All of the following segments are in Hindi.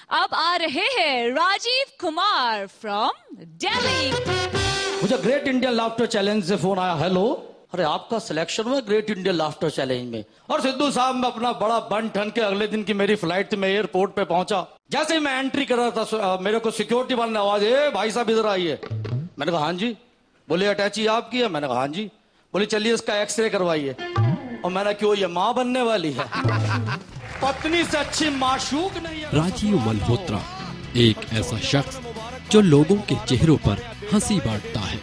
अब आ रहे हैं राजीव कुमार फ्रॉम दिल्ली। मुझे ग्रेट इंडियन लाफ्टर चैलेंज से फोन आया। हेलो, अरे आपका सिलेक्शन हुआ ग्रेट इंडियन लाफ्टर चैलेंज में। और सिद्धू साहब, मैं अपना बड़ा बन ठन के अगले दिन की मेरी फ्लाइट थी, मैं एयरपोर्ट पे पहुंचा। जैसे ही मैं एंट्री कर रहा था, मेरे को सिक्योरिटी वाले ने आवाज, ए भाई साहब इधर आइए। मैंने कहा हाँ जी। बोले अटैची आपकी है? मैंने कहा हाँ जी। बोले चलिए इसका एक्सरे करवाइए। और मैंने क्यों, ये माँ बनने वाली है? पत्नी से अच्छी माशूक नहीं है। राजीव मल्होत्रा एक ऐसा शख्स जो लोगों के चेहरों पर हंसी बांटता है।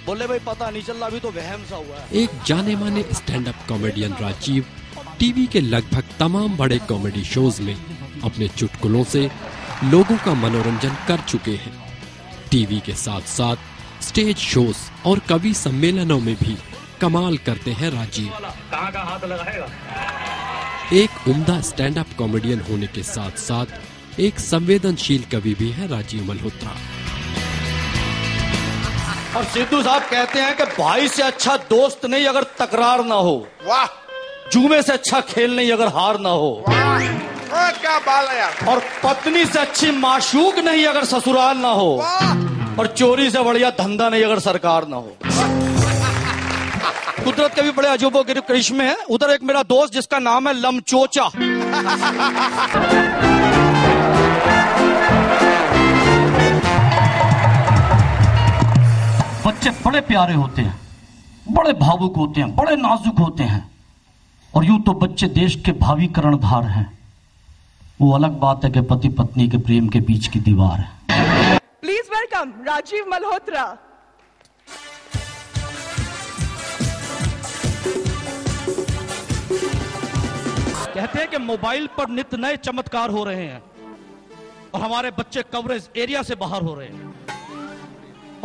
बोले भाई पता नहीं चल रहा, अभी तो वहम सा हुआ है। एक जाने माने stand up comedian Rajeev TV के लगभग तमाम बड़े कॉमेडी शोज में अपने चुटकुलों से लोगों का मनोरंजन कर चुके हैं। टीवी के साथ साथ स्टेज शोज और कवि सम्मेलनों में भी कमाल करते हैं राजीव। कहाँ का हाथ लगाएगा? एक उम्दा स्टैंड अप कॉमेडियन होने के साथ साथ एक संवेदनशील कवि भी है राजीव मल्होत्रा। और सिद्धू साहब कहते हैं कि भाई से अच्छा दोस्त नहीं अगर तकरार ना हो। वाह। जुमे से अच्छा खेल नहीं अगर हार ना हो। वाह, क्या बाल है यार। और पत्नी से अच्छी माशूक नहीं अगर ससुराल ना हो। और चोरी से बढ़िया धंधा नहीं अगर सरकार ना हो। कुदरत के भी बड़े अजूबो के करिश्मे हैं। उधर एक मेरा दोस्त जिसका नाम है लमचोचा। बच्चे बड़े प्यारे होते हैं, बड़े भावुक होते हैं, बड़े नाजुक होते हैं। और यूं तो बच्चे देश के भावी कर्णधार हैं। वो अलग बात है कि पति पत्नी के प्रेम के बीच की दीवार है। Please welcome Rajeev Malhotra. कहते हैं कि मोबाइल पर नित नए चमत्कार हो रहे हैं और हमारे बच्चे कवरेज एरिया से बाहर हो रहे हैं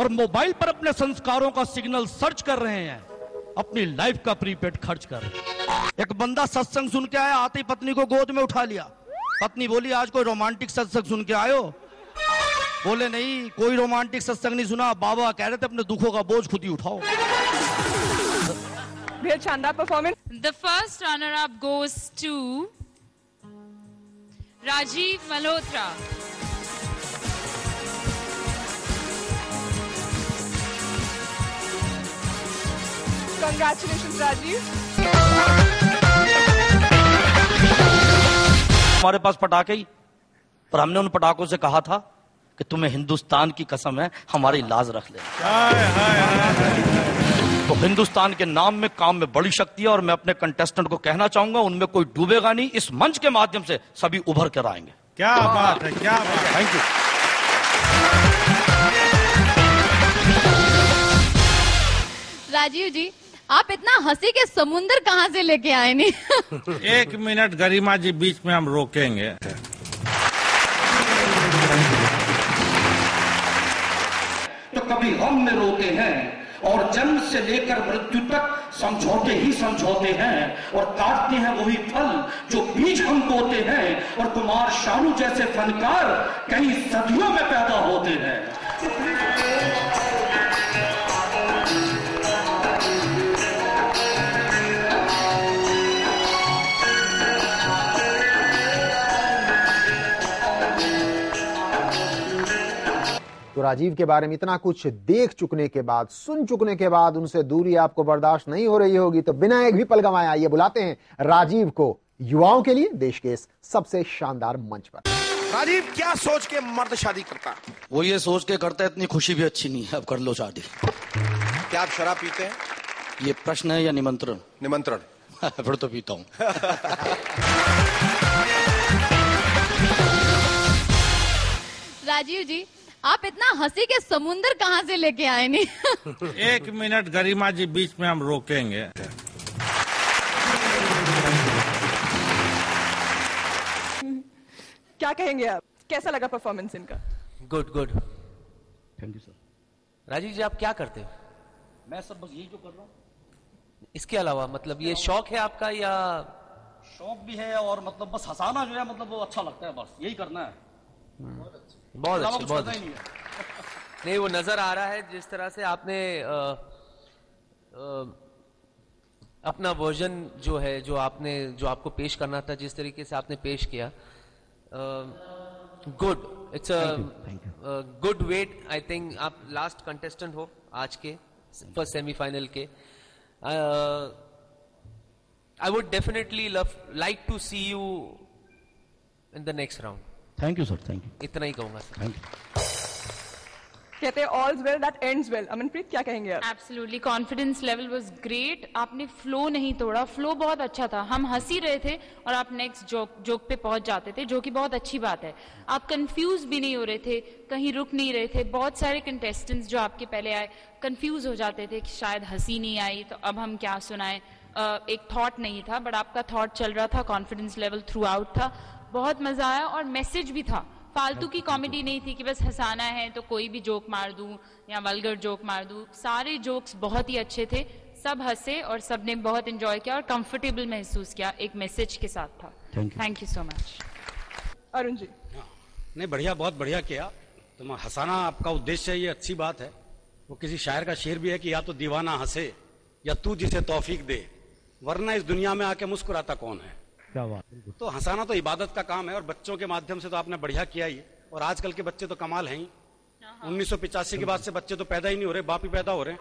और मोबाइल पर अपने संस्कारों का सिग्नल सर्च कर रहे हैं, अपनी लाइफ का प्रीपेड खर्च कर रहे हैं। एक बंदा सत्संग सुन के आया, आते ही पत्नी को गोद में उठा लिया। पत्नी बोली आज कोई रोमांटिक सत्संग सुन के आयो? बोले नहीं, कोई रोमांटिक सत्संग नहीं सुना, बाबा कह रहे थे अपने दुखों का बोझ खुद ही उठाओ। बेहद शानदार performance. The first runner-up goes to Rajiv Malhotra. Congratulations, Rajiv. हमारे पास पटाखे ही, पर हमने उन पटाखों से कहा था कि तुम्हें हिंदुस्तान की कसम है हमारी लाज रख ले। तो हिंदुस्तान के नाम में काम में बड़ी शक्ति है और मैं अपने कंटेस्टेंट को कहना चाहूंगा उनमें कोई डूबेगा नहीं। इस मंच के माध्यम से सभी उभर कर आएंगे। क्या बात है, क्या बात है। Thank you. राजीव जी, आप इतना हंसी के समुंदर कहाँ से लेके आए नहीं? एक मिनट गरिमा जी, बीच में हम रोकेंगे। तो कभी गम में रोते हैं और जन्म से लेकर मृत्यु तक समझौते ही समझौते हैं और काटते हैं वही फल जो बीज हम बोते हैं। और कुमार शानू जैसे फनकार कई सदियों में पैदा होते हैं। तो राजीव के बारे में इतना कुछ देख चुकने के बाद, सुन चुकने के बाद उनसे दूरी आपको बर्दाश्त नहीं हो रही होगी, तो बिना एक भी पल गंवाए आइए बुलाते हैं राजीव को युवाओं के लिए देश के इस सबसे शानदार मंच पर। राजीव, क्या सोच के मर्द शादी करता? वो ये सोच के करता है इतनी खुशी भी अच्छी नहीं है, अब कर लो शादी। क्या आप शराब पीते हैं? ये प्रश्न है या निमंत्रण? निमंत्रण। फिर तो पीता हूँ। राजीव जी, आप इतना हंसी के समुंदर कहाँ से लेके आए नहीं? एक मिनट गरिमा जी, बीच में हम रोकेंगे। क्या कहेंगे आप, कैसा लगा परफॉर्मेंस इनका? Good good. Thank you sir. Rajiv ji, आप क्या करते हो? मैं सब बस यही जो कर रहा हूँ। इसके अलावा मतलब ये शौक है आपका या? शौक भी है और मतलब बस हंसाना जो है मतलब वो अच्छा लगता है, बस यही करना है। बहुत अच्छी, बहुत अच्छी। नहीं, वो नजर आ रहा है जिस तरह से आपने अपना वर्जन जो है, जो आपको पेश करना था, जिस तरीके से आपने पेश किया, good, it's a good wait. I think आप लास्ट कंटेस्टेंट हो आज के फर्स्ट सेमीफाइनल के। I would definitely like to see you in the next round. Thank you sir, thank you. इतना ही कहूंगा सर। Thank you. कहते हैं all's well that ends well। Amanpreet क्या कहेंगे आप? Absolutely, confidence level was great. आपने फ्लो नहीं तोड़ा, फ्लो बहुत अच्छा था। हम हंस ही रहे थे और आप नेक्स्ट जोक पे पहुंच जाते थे, जो कि बहुत अच्छी बात है। आप कंफ्यूज भी नहीं हो रहे थे, कहीं रुक नहीं रहे थे। बहुत सारे कंटेस्टेंट्स जो आपके पहले आए कंफ्यूज हो जाते थे कि शायद हंसी नहीं आई तो अब हम क्या सुनाएं। एक थॉट नहीं था, बट आपका थॉट चल रहा था, कॉन्फिडेंस लेवल थ्रू आउट था। बहुत मजा आया और मैसेज भी था। फालतू की कॉमेडी नहीं थी कि बस हंसाना है तो कोई भी जोक मार दूं या वल्गर जोक मार दूं। सारे जोक्स बहुत ही अच्छे थे, सब हंसे और सबने बहुत एंजॉय किया और कंफर्टेबल महसूस किया। एक मैसेज के साथ था। Thank you so much. Arun ji. नहीं, बढ़िया, बहुत बढ़िया किया। तो हंसाना आपका उद्देश्य है, ये अच्छी बात है। वो किसी शायर का शेर भी है कि या तो दीवाना हंसे या तू जिसे तौफीक दे, वरना इस दुनिया में आके मुस्कुराता कौन है। क्या बात। तो हंसाना तो इबादत का काम है और बच्चों के माध्यम से तो आपने बढ़िया किया ही। और आजकल के बच्चे तो कमाल हैं ही। 1985 के बाद से बच्चे तो पैदा ही नहीं हो रहे, बाप ही पैदा हो रहे हैं।